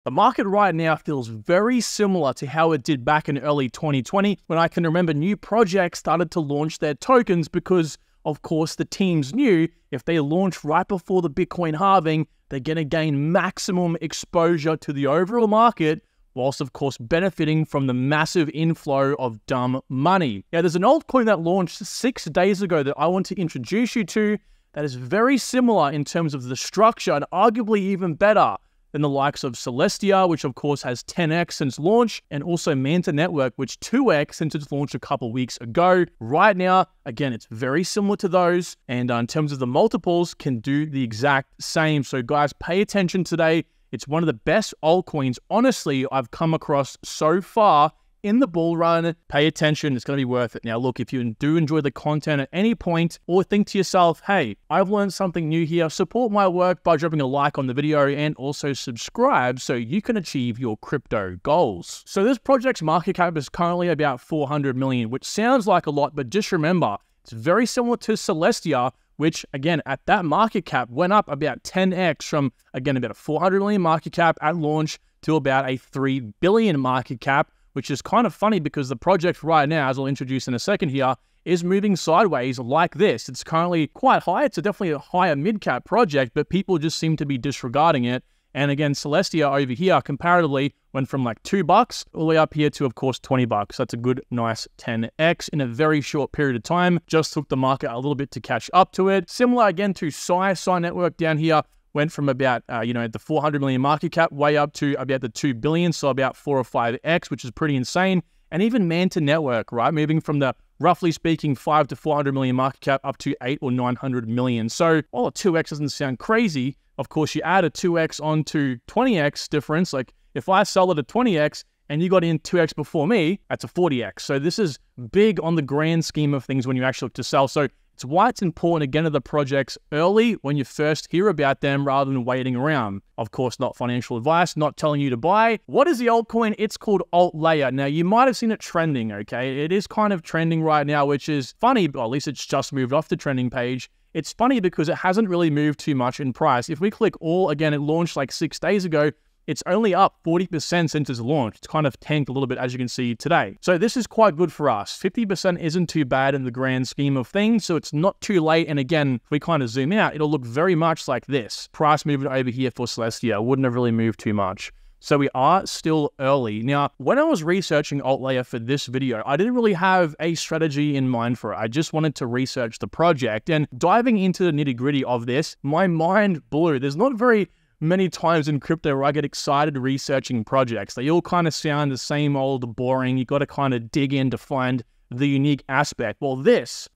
The market right now feels very similar to how it did back in early 2020, when I can remember new projects started to launch their tokens because, of course, the teams knew if they launch right before the Bitcoin halving, they're going to gain maximum exposure to the overall market, whilst, of course, benefiting from the massive inflow of dumb money. Now, there's an altcoin that launched 6 days ago that I want to introduce you to that is very similar in terms of the structure and arguably even better than the likes of Celestia, which of course has 10x since launch, and also Manta Network, which 2x since its launch a couple weeks ago. Right now, again, it's very similar to those, and in terms of the multiples, can do the exact same. So guys, pay attention today. It's one of the best altcoins, honestly, I've come across so far in the bull run. Pay attention, it's going to be worth it. Now, look, if you do enjoy the content at any point, or think to yourself, hey, I've learned something new here, support my work by dropping a like on the video and also subscribe so you can achieve your crypto goals. So this project's market cap is currently about 400 million, which sounds like a lot, but just remember, it's very similar to Celestia, which, again, at that market cap went up about 10x from, again, about a 400 million market cap at launch to about a 3 billion market cap, which is kind of funny because the project right now, as I'll introduce in a second here, is moving sideways like this. It's currently quite high. It's definitely a higher mid-cap project, but people just seem to be disregarding it. And again, Celestia over here, comparatively, went from like $2 all the way up here to, of course, $20. That's a good, nice 10x in a very short period of time. Just took the market a little bit to catch up to it. Similar, again, to Sai Network down here, went from about, the 400 million market cap way up to about the 2 billion, so about 4 or 5x, which is pretty insane. And even Manta Network, right, moving from the, roughly speaking, 5 to 400 million market cap up to 8 or 900 million. So, while a 2x doesn't sound crazy, of course, you add a 2x onto 20x difference. Like, if I sell it at 20x and you got in 2x before me, that's a 40x. So this is big on the grand scheme of things when you actually look to sell. So it's why it's important to get into the projects early when you first hear about them rather than waiting around. Of course, not financial advice, not telling you to buy. What is the altcoin? It's called Altlayer. Now, you might have seen it trending, okay? It is kind of trending right now, which is funny, but at least it's just moved off the trending page. It's funny because it hasn't really moved too much in price. If we click all, again, it launched like 6 days ago. It's only up 40% since its launch. It's kind of tanked a little bit, as you can see today. So this is quite good for us. 50% isn't too bad in the grand scheme of things, so it's not too late. And again, if we kind of zoom out, it'll look very much like this. Price movement over here for Celestia wouldn't have really moved too much. So we are still early. Now, when I was researching Altlayer for this video, I didn't really have a strategy in mind for it. I just wanted to research the project. And diving into the nitty-gritty of this, my mind blew. There's not very many times in crypto where I get excited researching projects. They all kind of sound the same old boring. You got to kind of dig in to find the unique aspect. Well, this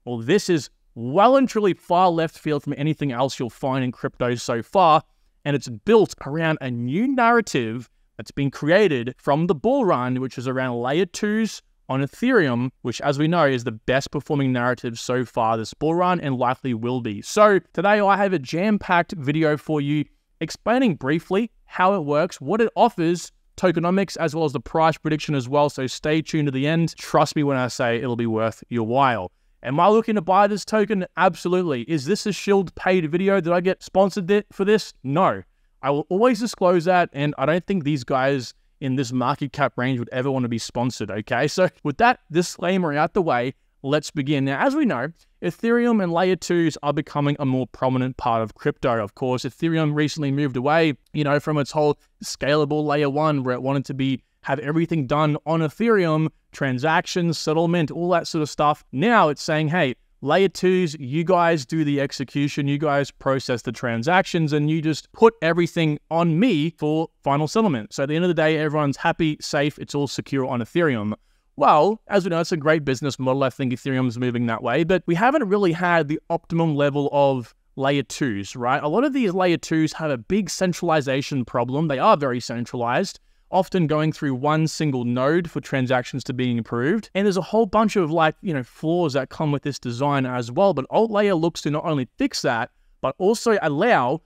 is well and truly far left field from anything else you'll find in crypto so far. And it's built around a new narrative that's been created from the bull run, which is around layer 2s on Ethereum, which, as we know, is the best performing narrative so far this bull run and likely will be. So today I have a jam-packed video for you explaining briefly how it works, what it offers, tokenomics, as well as the price prediction as well. So stay tuned to the end. Trust me when I say it'll be worth your while. Am I looking to buy this token? Absolutely. Is this a shield paid video? Did I get sponsored for this? No. I will always disclose that, and I don't think these guys in this market cap range would ever want to be sponsored, okay? So with that disclaimer out the way, let's begin. Now, as we know, Ethereum and layer 2s are becoming a more prominent part of crypto. Of course, Ethereum recently moved away, from its whole scalable layer 1 where it wanted to have everything done on Ethereum, transactions, settlement, all that sort of stuff. Now it's saying, hey, layer 2s, you guys do the execution, you guys process the transactions, and you just put everything on me for final settlement. So at the end of the day, everyone's happy, safe, it's all secure on Ethereum. Well, as we know, it's a great business model. I think Ethereum is moving that way, but we haven't really had the optimum level of layer 2s, right? A lot of these layer 2s have a big centralization problem. They are very centralized, often going through one single node for transactions to be approved. And there's a whole bunch of flaws that come with this design as well. But Altlayer looks to not only fix that, but also allow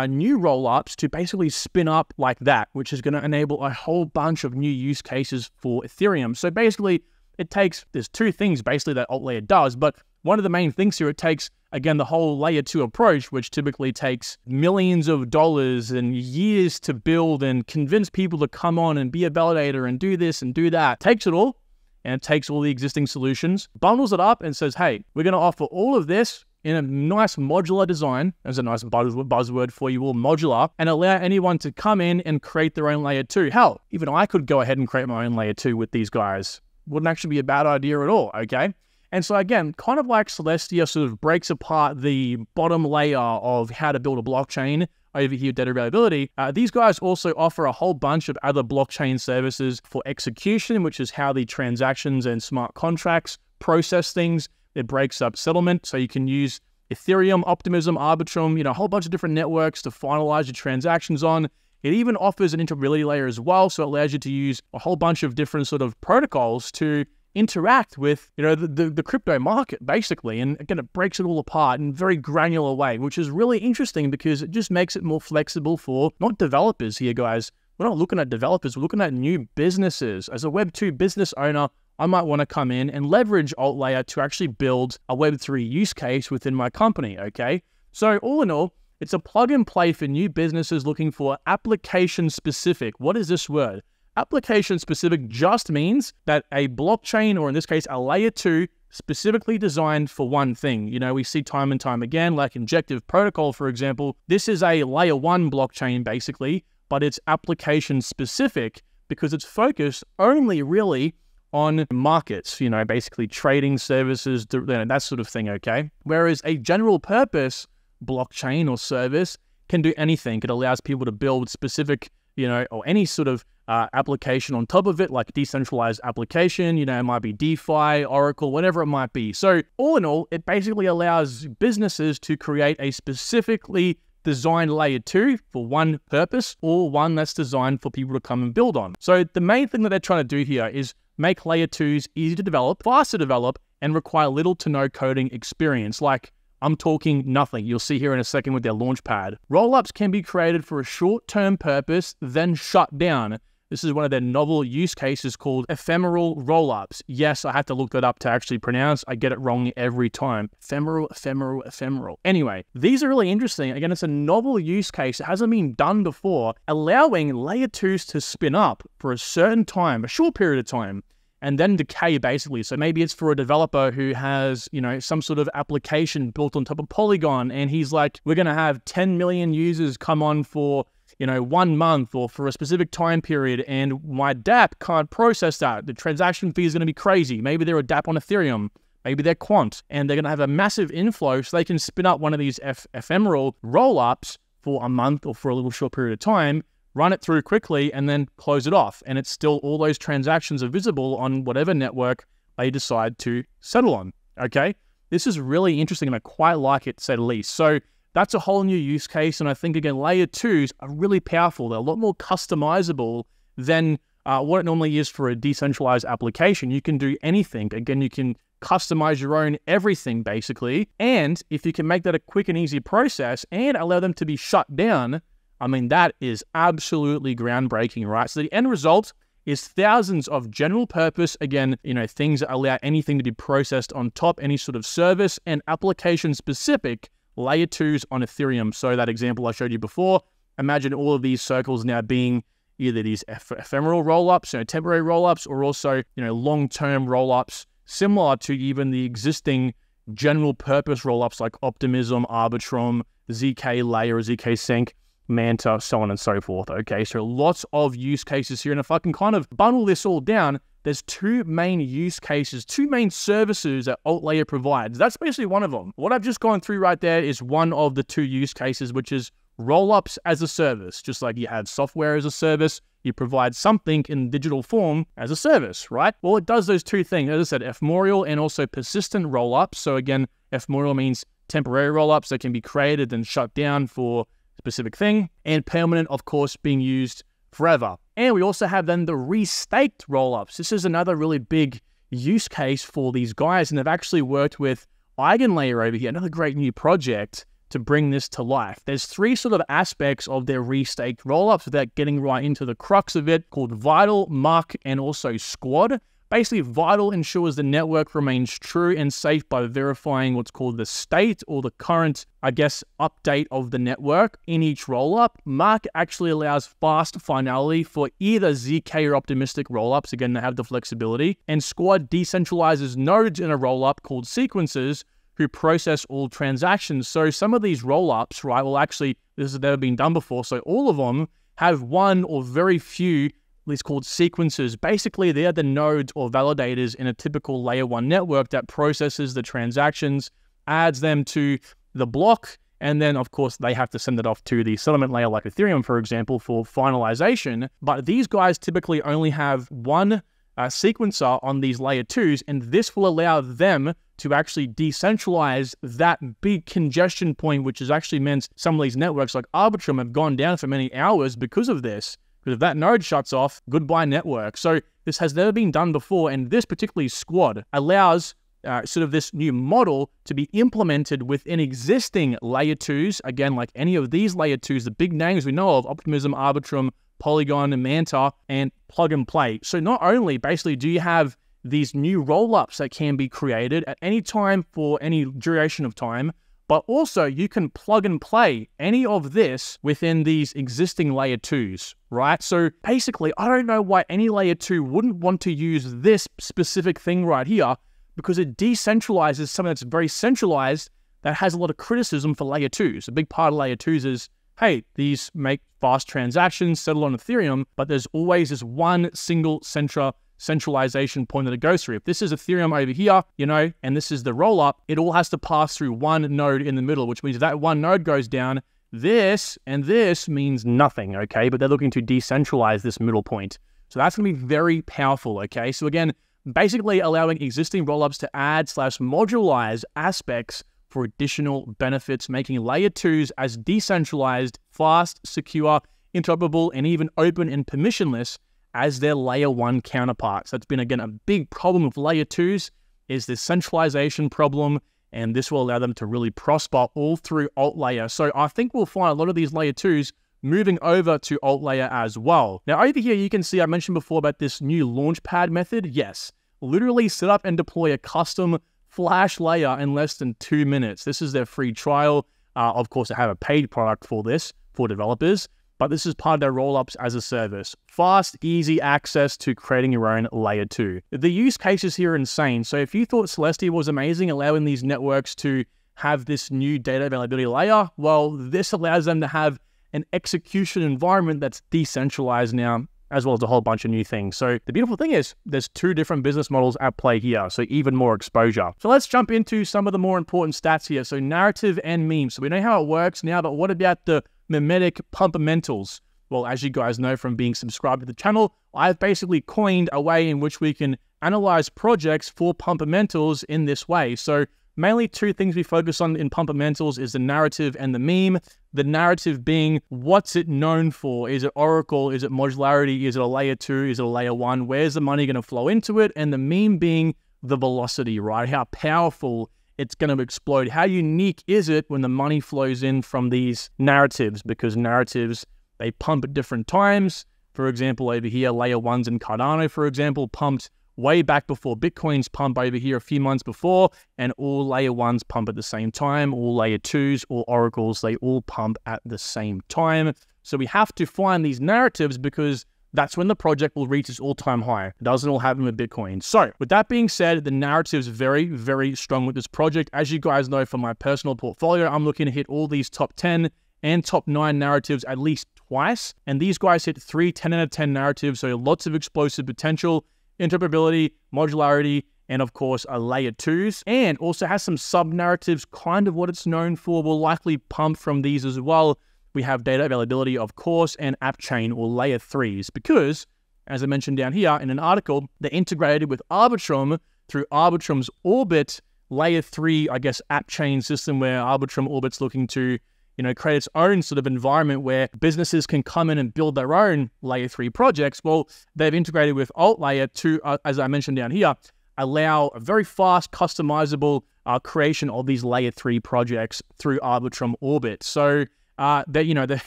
new rollups to basically spin up like that, which is going to enable a whole bunch of new use cases for Ethereum. So basically, there's two things basically that Altlayer does, but one of the main things here, it takes again, the whole layer 2 approach, which typically takes millions of dollars and years to build and convince people to come on and be a validator and do this and do that, takes it all, and it takes all the existing solutions, bundles it up and says, hey, we're going to offer all of this in a nice modular design. There's a nice buzzword for you all, modular, and allow anyone to come in and create their own layer 2. Hell, even I could go ahead and create my own layer 2 with these guys. Wouldn't actually be a bad idea at all, okay? And so again, kind of like Celestia sort of breaks apart the bottom layer of how to build a blockchain over here, data availability, these guys also offer a whole bunch of other blockchain services for execution, which is how the transactions and smart contracts process things. It breaks up settlement, so you can use Ethereum, Optimism, Arbitrum, a whole bunch of different networks to finalize your transactions on. It even offers an interoperability layer as well, so it allows you to use a whole bunch of different sort of protocols to interact with, the crypto market, basically. And again, it breaks it all apart in a very granular way, which is really interesting because it just makes it more flexible for not developers here, guys. We're not looking at developers, we're looking at new businesses. As a Web 2 business owner, I might want to come in and leverage AltLayer to actually build a Web3 use case within my company, okay? So all in all, it's a plug and play for new businesses looking for application specific. What is this word? Application specific just means that a blockchain, or in this case, a layer 2, specifically designed for one thing. We see time and time again, like Injective Protocol, for example. This is a layer 1 blockchain, basically, but it's application specific because it's focused only really on markets, basically trading services, that sort of thing, okay? Whereas a general purpose blockchain or service can do anything. It allows people to build specific, or any sort of application on top of it, like decentralized application, it might be DeFi, Oracle, whatever it might be. So all in all, it basically allows businesses to create a specifically designed layer 2 for one purpose, or one that's designed for people to come and build on. So the main thing that they're trying to do here is make layer 2s easy to develop, fast to develop, and require little to no coding experience. Like, I'm talking nothing. You'll see here in a second with their launchpad. Rollups can be created for a short-term purpose, then shut down. This is one of their novel use cases called ephemeral rollups. Yes, I had to look that up to actually pronounce. I get it wrong every time. Ephemeral. Anyway, these are really interesting. Again, it's a novel use case. It hasn't been done before, allowing layer 2s to spin up for a certain time, a short period of time, and then decay, basically. So maybe it's for a developer who has, some sort of application built on top of Polygon, and he's like, we're going to have 10 million users come on for 1 month or for a specific time period, and my dApp can't process that. The transaction fee is going to be crazy. Maybe they're a dApp on Ethereum. Maybe they're quant, and they're going to have a massive inflow, so they can spin up one of these ephemeral rollups for a month or for a little short period of time, run it through quickly, and then close it off. And it's still, all those transactions are visible on whatever network they decide to settle on, okay? This is really interesting, and I quite like it, to say the least. So that's a whole new use case, and I think, again, layer 2s are really powerful. They're a lot more customizable than what it normally is for a decentralized application. You can do anything. Again, you can customize your own everything, basically. And if you can make that a quick and easy process and allow them to be shut down, I mean, that is absolutely groundbreaking, right? So the end result is thousands of general purpose, again, things that allow anything to be processed on top, any sort of service, and application-specific layer 2s on Ethereum. So that example I showed you before, imagine all of these circles now being either these ephemeral rollups, temporary rollups, or also, long-term rollups, similar to even the existing general purpose rollups like Optimism, Arbitrum, ZK Layer, ZK Sync, Manta, so on and so forth. Okay, so lots of use cases here. And if I can kind of bundle this all down, there's 2 main use cases, 2 main services that AltLayer provides. That's basically one of them. What I've just gone through right there is one of the 2 use cases, which is rollups as a service. Just like you have software as a service, you provide something in digital form as a service, right? Well, it does those 2 things. As I said, ephemeral and also persistent rollups. So again, ephemeral means temporary rollups that can be created and shut down for specific thing, and permanent, of course, being used forever. And we also have then the restaked rollups. This is another really big use case for these guys, and they've actually worked with Eigenlayer over here, another great new project, to bring this to life. There's 3 sort of aspects of their restaked rollups without getting right into the crux of it, called Vital, Muck, and also Squad. Basically, Vital ensures the network remains true and safe by verifying what's called the state or the current, I guess, update of the network in each rollup. Mark actually allows fast finality for either ZK or optimistic rollups. Again, they have the flexibility. And Squad decentralizes nodes in a rollup called sequences who process all transactions. So some of these rollups, right, well, actually, this has never been done before. So all of them have one or very few these called sequences. Basically, they're the nodes or validators in a typical layer 1 network that processes the transactions, adds them to the block, and then, of course, they have to send it off to the settlement layer like Ethereum, for example, for finalization. But these guys typically only have one sequencer on these layer 2s, and this will allow them to actually decentralize that big congestion point, which has actually meant some of these networks like Arbitrum have gone down for many hours because of this. Because if that node shuts off, goodbye network. So this has never been done before, and this particularly Squad allows sort of this new model to be implemented within existing layer 2s. Again, like any of these layer 2s, the big names we know of, Optimism, Arbitrum, Polygon, and Manta, and plug and play. So not only basically do you have these new rollups that can be created at any time for any duration of time, but also you can plug and play any of this within these existing layer 2s, right? So basically, I don't know why any layer 2 wouldn't want to use this specific thing right here, because it decentralizes something that's very centralized that has a lot of criticism for layer 2s. A big part of layer 2s is, hey, these make fast transactions, settle on Ethereum, but there's always this one single centralization point that it goes through. If this is Ethereum over here, you know, and this is the rollup, it all has to pass through one node in the middle, which means if that one node goes down, this and this means nothing, okay? But they're looking to decentralize this middle point. So that's going to be very powerful, okay? So again, basically allowing existing rollups to add/modularize aspects for additional benefits, making layer 2s as decentralized, fast, secure, interoperable, and even open and permissionless as their layer 1 counterparts. That's been, again, a big problem with layer 2s, is this centralization problem, and this will allow them to really prosper all through alt layer. So I think we'll find a lot of these layer 2s moving over to alt layer as well. Now over here, you can see I mentioned before about this new launchpad method. Yes, literally set up and deploy a custom Flash layer in less than 2 minutes. This is their free trial. Of course, they have a paid product for this for developers, but this is part of their rollups as a service. Fast, easy access to creating your own layer 2. The use cases here are insane. So if you thought Celestia was amazing, allowing these networks to have this new data availability layer, well, this allows them to have an execution environment that's decentralized now, as well as a whole bunch of new things. So the beautiful thing is there's 2 different business models at play here, so even more exposure. So let's jump into some of the more important stats here. So narrative and meme. So we know how it works now, but what about the memetic pumpamentals? Well, as you guys know from being subscribed to the channel, I've basically coined a way in which we can analyze projects for pumpamentals in this way. So mainly 2 things we focus on in pumpamentals is the narrative and the meme. The narrative being, what's it known for? Is it Oracle? Is it modularity? Is it a layer 2? Is it a layer 1? Where's the money going to flow into it? And the meme being the velocity, right? How powerful it's going to explode. How unique is it when the money flows in from these narratives? Because narratives, they pump at different times. For example, over here, layer 1s in Cardano, for example, pumped way back before Bitcoin's pump over here a few months before, and all layer 1s pump at the same time, all layer 2s, all oracles, they all pump at the same time. So we have to find these narratives because that's when the project will reach its all-time high. It doesn't all happen with Bitcoin. So with that being said, the narrative is very, very strong with this project. As you guys know from my personal portfolio, I'm looking to hit all these top 10 and top 9 narratives at least twice. And these guys hit 3 10 out of 10 narratives, so lots of explosive potential, interoperability, modularity, and of course, a layer 2s, and also has some sub-narratives, kind of what it's known for. Will likely pump from these as well. We have data availability, of course, and app chain or layer 3s, because, as I mentioned down here in an article, they're integrated with Arbitrum through Arbitrum's Orbit layer 3, I guess, app chain system, where Arbitrum Orbit's looking to, you know, create its own sort of environment where businesses can come in and build their own layer 3 projects. Well, they've integrated with alt layer to, as I mentioned down here, allow a very fast, customizable creation of these layer 3 projects through Arbitrum Orbit. So they're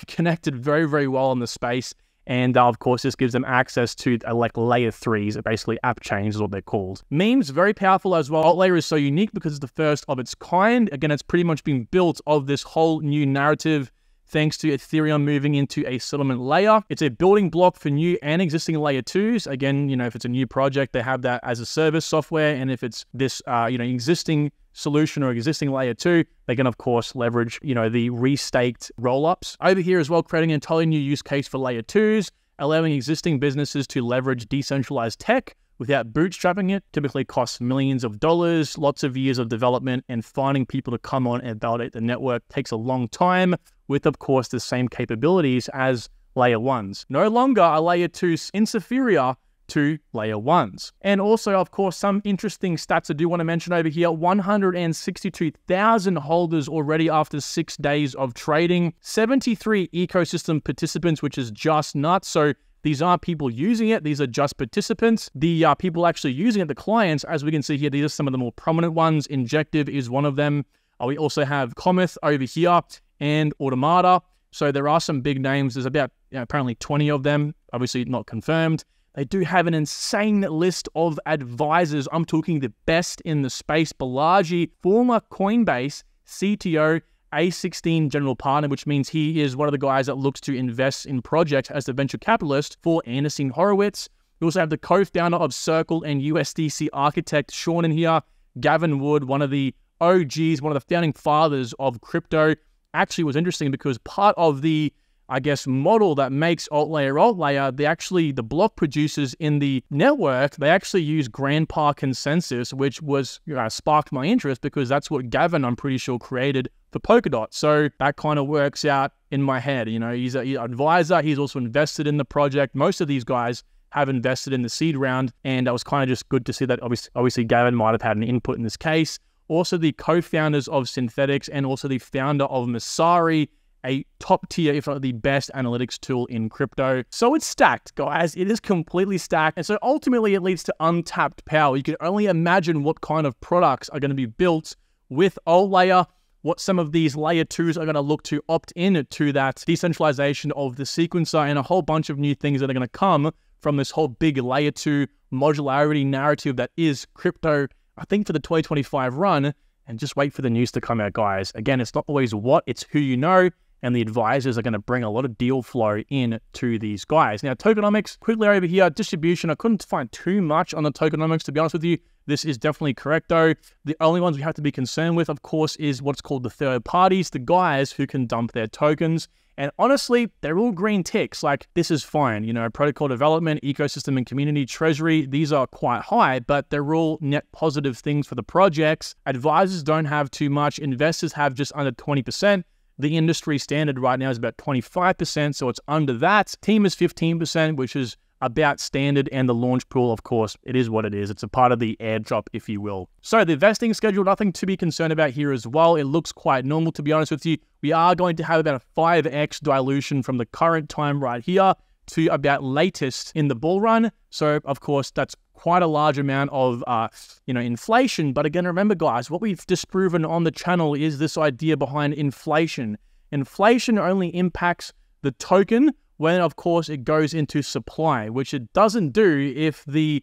connected very, very well in the space. And of course, this gives them access to like layer 3s, basically app chains is what they're called. Memes, very powerful as well. Alt layer is so unique because it's the first of its kind. Again, it's pretty much been built of this whole new narrative thanks to Ethereum moving into a settlement layer. It's a building block for new and existing layer 2s. Again, if it's a new project, they have that as a service software. And if it's this, existing solution or existing layer 2, they can of course leverage, the restaked rollups. Over here as well, creating an entirely new use case for layer 2s, allowing existing businesses to leverage decentralized tech without bootstrapping it. Typically costs millions of dollars, lots of years of development, and finding people to come on and validate the network takes a long time with, of course, the same capabilities as layer 1s. No longer are layer 2s inferior to layer 1s. And also, of course, some interesting stats I do want to mention over here. 162,000 holders already after 6 days of trading. 73 ecosystem participants, which is just nuts. So these aren't people using it. These are just participants. The people actually using it, the clients, as we can see here, these are some of the more prominent ones. Injective is one of them. We also have Cometh over here and Automata. So there are some big names. There's about apparently 20 of them, obviously not confirmed. They do have an insane list of advisors. I'm talking the best in the space. Balaji, former Coinbase CTO, A16 general partner, which means he is one of the guys that looks to invest in projects as the venture capitalist for Anderson Horowitz. We also have the co-founder of Circle and USDC architect, Sean in here. Gavin Wood, one of the OGs, one of the founding fathers of crypto. Actually was interesting because part of the model that makes alt layer, the block producers in the network, they actually use Grandpa consensus, which was sparked my interest because that's what Gavin, I'm pretty sure, created for Polkadot. So that kind of works out in my head. He's an advisor. He's also invested in the project. Most of these guys have invested in the seed round, and that was kind of just good to see that obviously Gavin might have had an input in this case. Also the co-founders of Synthetics and also the founder of Masari, a top tier, if not the best analytics tool in crypto. So it's stacked, guys. It is completely stacked. And so ultimately it leads to untapped power. You can only imagine what kind of products are going to be built with alt layer, what some of these layer 2s are going to look to opt in to that decentralization of the sequencer, and a whole bunch of new things that are going to come from this whole big layer 2 modularity narrative that is crypto, I think, for the 2025 run. And just wait for the news to come out, guys. Again, it's not always what, it's who you know. And the advisors are going to bring a lot of deal flow in to these guys. Now, tokenomics, quickly over here, distribution. I couldn't find too much on the tokenomics, to be honest with you. This is definitely correct, though. The only ones we have to be concerned with, of course, is what's called the third parties, the guys who can dump their tokens. And honestly, they're all green ticks. Like, this is fine. Protocol development, ecosystem and community, treasury, these are quite high, but they're all net positive things for the projects. Advisors don't have too much. Investors have just under 20%. The industry standard right now is about 25%, so it's under that. Team is 15%, which is about standard, and the launch pool, of course, it is what it is. It's a part of the airdrop, if you will. So the vesting schedule, nothing to be concerned about here as well. It looks quite normal, to be honest with you. We are going to have about a 5x dilution from the current time right here to about latest in the bull run. So, of course, that's quite a large amount of, inflation. But again, remember, guys, what we've disproven on the channel is this idea behind inflation. Inflation only impacts the token when, of course, it goes into supply, which it doesn't do if the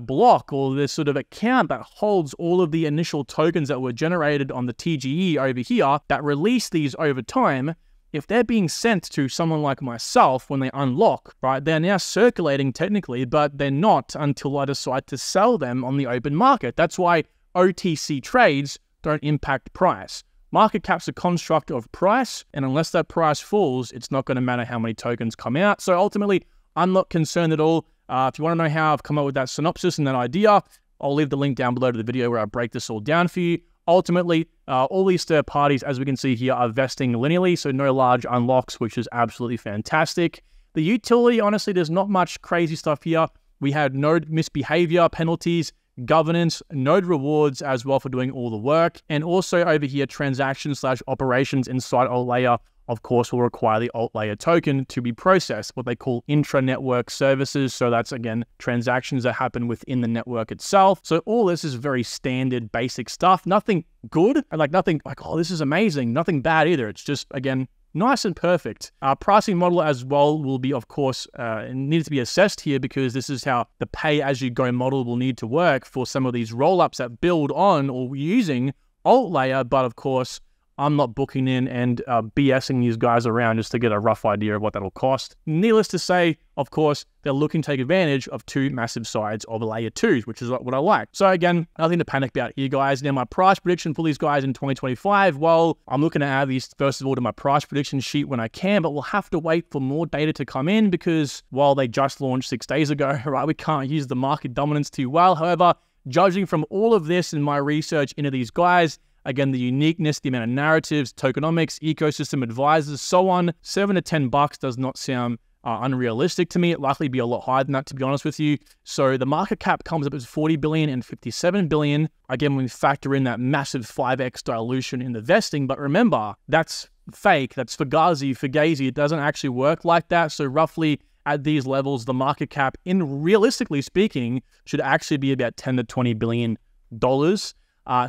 block or the sort of account that holds all of the initial tokens that were generated on the TGE over here that release these over time, if they're being sent to someone like myself when they unlock, right, they're now circulating technically, but they're not until I decide to sell them on the open market. That's why OTC trades don't impact price. Market cap's a construct of price, and unless that price falls, it's not going to matter how many tokens come out. So ultimately, I'm not concerned at all. If you want to know how I've come up with that synopsis and that idea, I'll leave the link down below to the video where I break this all down for you. Ultimately, all these third parties, as we can see here, are vesting linearly, so no large unlocks, which is absolutely fantastic. The utility, honestly, there's not much crazy stuff here. We had node misbehavior penalties, governance, node rewards as well for doing all the work, and also over here, transactions/operations inside alt layer, of course, will require the alt layer token to be processed, what they call intra-network services. So that's, again, transactions that happen within the network itself. So all this is very standard, basic stuff. Nothing good, nothing like, oh, this is amazing. Nothing bad either. It's just, again, nice and perfect. Our pricing model as well will be, of course, needs to be assessed here, because this is how the pay-as-you-go model will need to work for some of these roll-ups that build on or using alt layer. But of course, I'm not booking in and BSing these guys around just to get a rough idea of what that'll cost. Needless to say, of course, they're looking to take advantage of two massive sides of layer 2, which is what I like. So again, nothing to panic about here, guys. Now, my price prediction for these guys in 2025, well, I'm looking to add these first of all to my price prediction sheet when I can, but we'll have to wait for more data to come in, because while they just launched 6 days ago, right, we can't use the market dominance too well. However, judging from all of this and my research into these guys, again, the uniqueness, the amount of narratives, tokenomics, ecosystem advisors, so on, $7 to $10 does not sound unrealistic to me. It'll likely be a lot higher than that, to be honest with you. So the market cap comes up as 40 billion and 57 billion. Again, when we factor in that massive 5x dilution in the vesting, but remember, that's fake. That's fugazi. It doesn't actually work like that. So roughly at these levels, the market cap, in realistically speaking, should actually be about 10 to 20 billion dollars.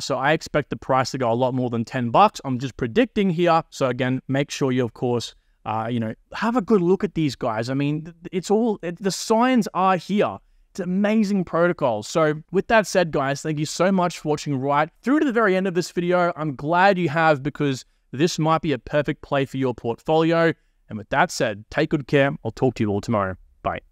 So I expect the price to go a lot more than $10. I'm just predicting here. So again, make sure you, of course, have a good look at these guys. I mean, the signs are here. It's amazing protocol. So with that said, guys, thank you so much for watching right through to the very end of this video. I'm glad you have, because this might be a perfect play for your portfolio. And with that said, take good care. I'll talk to you all tomorrow. Bye.